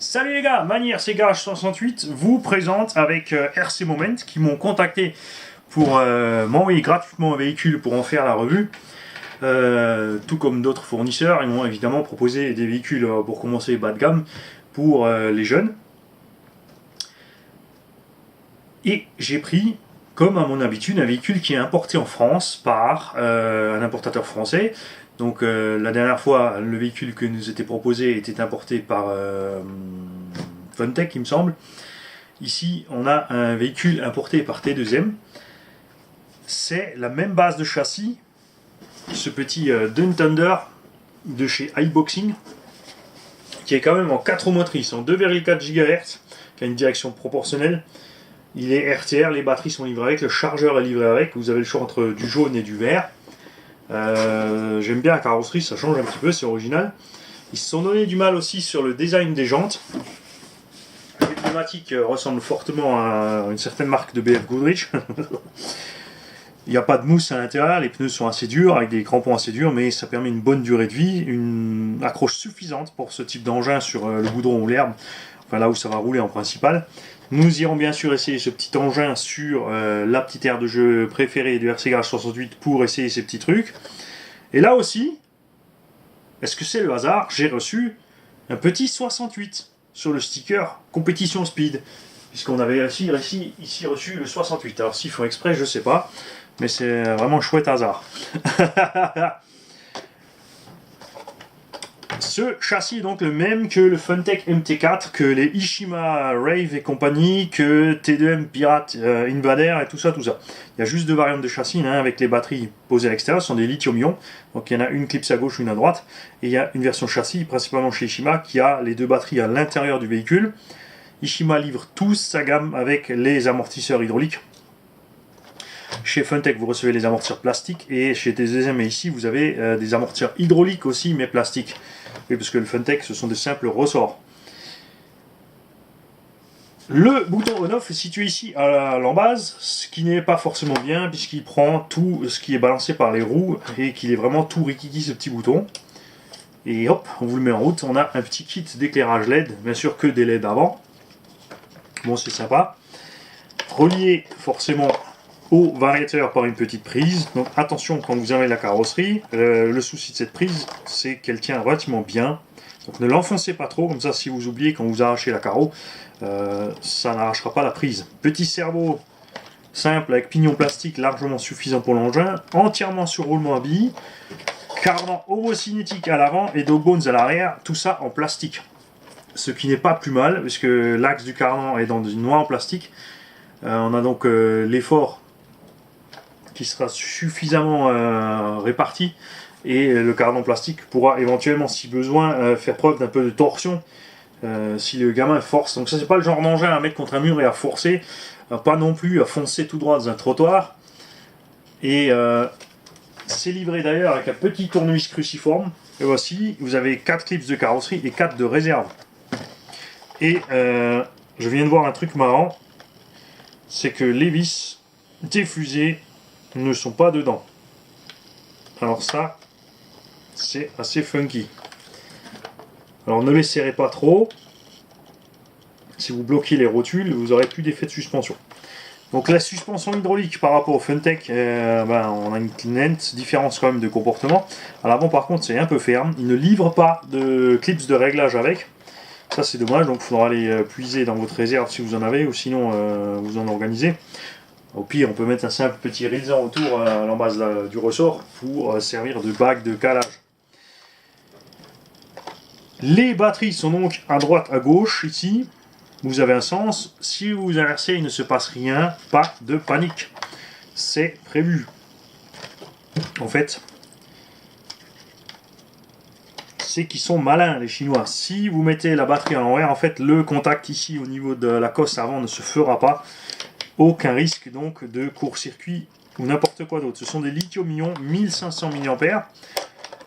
Salut les gars, Mani RC Garage 68 vous présente avec RC Moment qui m'ont contacté pour m'envoyer gratuitement un véhicule pour en faire la revue. Tout comme d'autres fournisseurs, ils m'ont évidemment proposé des véhicules pour commencer bas de gamme pour les jeunes. Et j'ai pris, comme à mon habitude, un véhicule qui est importé en France par un importateur français. Donc la dernière fois, le véhicule que nous était proposé était importé par Funtech, il me semble. Ici, on a un véhicule importé par T2M. C'est la même base de châssis, ce petit Dun Thunder de chez iBoxing, qui est quand même en 4 roues motrices, en 2,4 GHz, qui a une direction proportionnelle. Il est RTR, les batteries sont livrées avec, le chargeur est livré avec, vous avez le choix entre du jaune et du vert. J'aime bien la carrosserie, ça change un petit peu, c'est original. Ils se sont donné du mal aussi sur le design des jantes. Les pneumatiques ressemblent fortement à une certaine marque de BF Goodrich. Il n'y a pas de mousse à l'intérieur, les pneus sont assez durs, avec des crampons assez durs, mais ça permet une bonne durée de vie, une accroche suffisante pour ce type d'engin sur le goudron ou l'herbe, enfin là où ça va rouler en principal. Nous irons bien sûr essayer ce petit engin sur la petite aire de jeu préférée du RC Garage 68 pour essayer ces petits trucs. Et là aussi, est-ce que c'est le hasard? J'ai reçu un petit 68 sur le sticker Compétition Speed. Puisqu'on avait ici reçu le 68. Alors s'ils font exprès, je sais pas. Mais c'est vraiment un chouette hasard. Ce châssis est donc le même que le Funtech MT4, que les Ishima Rave et compagnie, que T2M Pirate Invader et tout ça, tout ça. Il y a juste deux variantes de châssis, hein, avec les batteries posées à l'extérieur, ce sont des lithium-ion. Donc il y en a une clipse à gauche, une à droite. Et il y a une version châssis, principalement chez Ishima, qui a les deux batteries à l'intérieur du véhicule. Ishima livre tous sa gamme avec les amortisseurs hydrauliques. Chez Funtech, vous recevez les amortisseurs plastiques, et chez T2M et ici, vous avez des amortisseurs hydrauliques aussi, mais plastiques. Oui, parce que le Funtech, ce sont des simples ressorts. Le bouton on-off est situé ici à l'embase, ce qui n'est pas forcément bien, puisqu'il prend tout ce qui est balancé par les roues, et qu'il est vraiment tout rikiki ce petit bouton. Et hop, on vous le met en route. On a un petit kit d'éclairage LED, bien sûr que des LED avant. Bon, c'est sympa. Relié forcément au variateur par une petite prise. Donc attention quand vous avez la carrosserie. Le souci de cette prise, c'est qu'elle tient relativement bien. Donc ne l'enfoncez pas trop, comme ça si vous oubliez quand vous arrachez la carreau, ça n'arrachera pas la prise. Petit cerveau simple avec pignon plastique largement suffisant pour l'engin, entièrement sur roulement à billes, cardan homocinétique à l'avant et dog bones à l'arrière, tout ça en plastique. Ce qui n'est pas plus mal, puisque l'axe du cardan est dans une noix en plastique. On a donc l'effort qui sera suffisamment réparti, et le cardan plastique pourra éventuellement, si besoin, faire preuve d'un peu de torsion si le gamin force. Donc ça, c'est pas le genre d'engin à mettre contre un mur et à forcer, pas non plus à foncer tout droit dans un trottoir. Et c'est livré d'ailleurs avec un petit tournevis cruciforme. Et voici, vous avez 4 clips de carrosserie et 4 de réserve. Et je viens de voir un truc marrant, c'est que les vis des fusées ne sont pas dedans. Alors ça, c'est assez funky. Alors ne les serrez pas trop. Si vous bloquez les rotules, vous n'aurez plus d'effet de suspension. Donc la suspension hydraulique par rapport au Funtech, on a une nette différence quand même de comportement. À l'avant par contre c'est un peu ferme. Il ne livre pas de clips de réglage avec. Ça c'est dommage, donc il faudra aller puiser dans votre réserve si vous en avez, ou sinon vous en organisez. Au pire, on peut mettre un simple petit rilsan autour à l'embase du ressort pour servir de bague de calage. Les batteries sont donc à droite, à gauche, ici. Vous avez un sens. Si vous inversez, il ne se passe rien. Pas de panique. C'est prévu. En fait, c'est qu'ils sont malins, les Chinois. Si vous mettez la batterie à l'envers, en fait, le contact ici au niveau de la cosse avant ne se fera pas. Aucun risque donc de court-circuit ou n'importe quoi d'autre. Ce sont des lithium-ion 1500 mAh.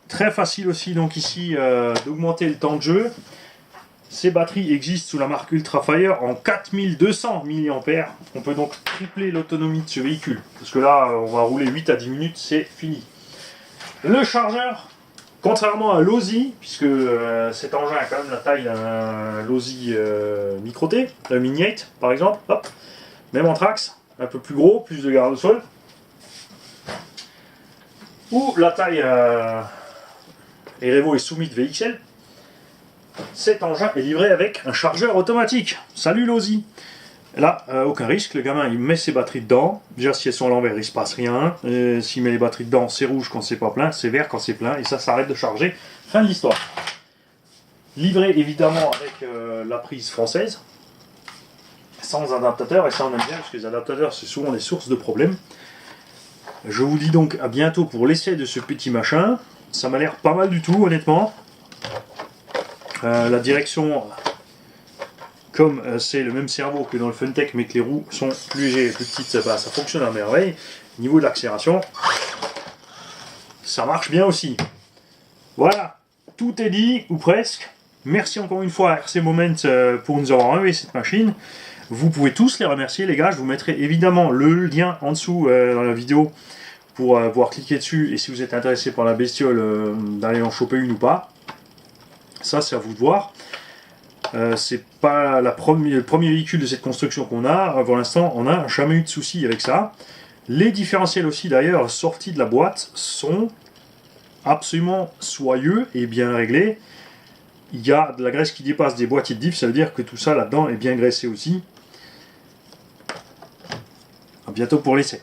Très facile aussi donc ici d'augmenter le temps de jeu. Ces batteries existent sous la marque Ultrafire en 4200 mAh. On peut donc tripler l'autonomie de ce véhicule. Parce que là, on va rouler 8 à 10 minutes, c'est fini. Le chargeur Contrairement à l'Audi, puisque cet engin a quand même la taille d'un l'Audi Micro-T, le Mini 8 par exemple, hop, même en Trax, un peu plus gros, plus de garde au sol, ou la taille Erevo et Summit VXL, cet engin est livré avec un chargeur automatique. Salut l'Audi! Là, aucun risque, le gamin il met ses batteries dedans. Déjà, si elles sont à l'envers, il ne se passe rien. S'il met les batteries dedans, c'est rouge quand c'est pas plein, c'est vert quand c'est plein, et ça s'arrête de charger. Fin de l'histoire. Livré évidemment avec la prise française, sans adaptateur, et ça on aime bien parce que les adaptateurs c'est souvent des sources de problèmes. Je vous dis donc à bientôt pour l'essai de ce petit machin. Ça m'a l'air pas mal du tout, honnêtement. La direction. Comme c'est le même cerveau que dans le Funtech, mais que les roues sont plus légères et plus petites, bah, ça fonctionne à merveille. Niveau de l'accélération, ça marche bien aussi. Voilà, tout est dit, ou presque. Merci encore une fois à RC Moment pour nous avoir enlevé cette machine. Vous pouvez tous les remercier, les gars. Je vous mettrai évidemment le lien en dessous dans la vidéo pour pouvoir cliquer dessus. Et si vous êtes intéressé par la bestiole, d'aller en choper une ou pas. Ça, c'est à vous de voir. C'est pas le premier véhicule de cette construction qu'on a. Pour l'instant, on n'a jamais eu de soucis avec ça. Les différentiels aussi, d'ailleurs, sortis de la boîte, sont absolument soyeux et bien réglés. Il y a de la graisse qui dépasse des boîtiers de diff, ça veut dire que tout ça là-dedans est bien graissé aussi. A bientôt pour l'essai.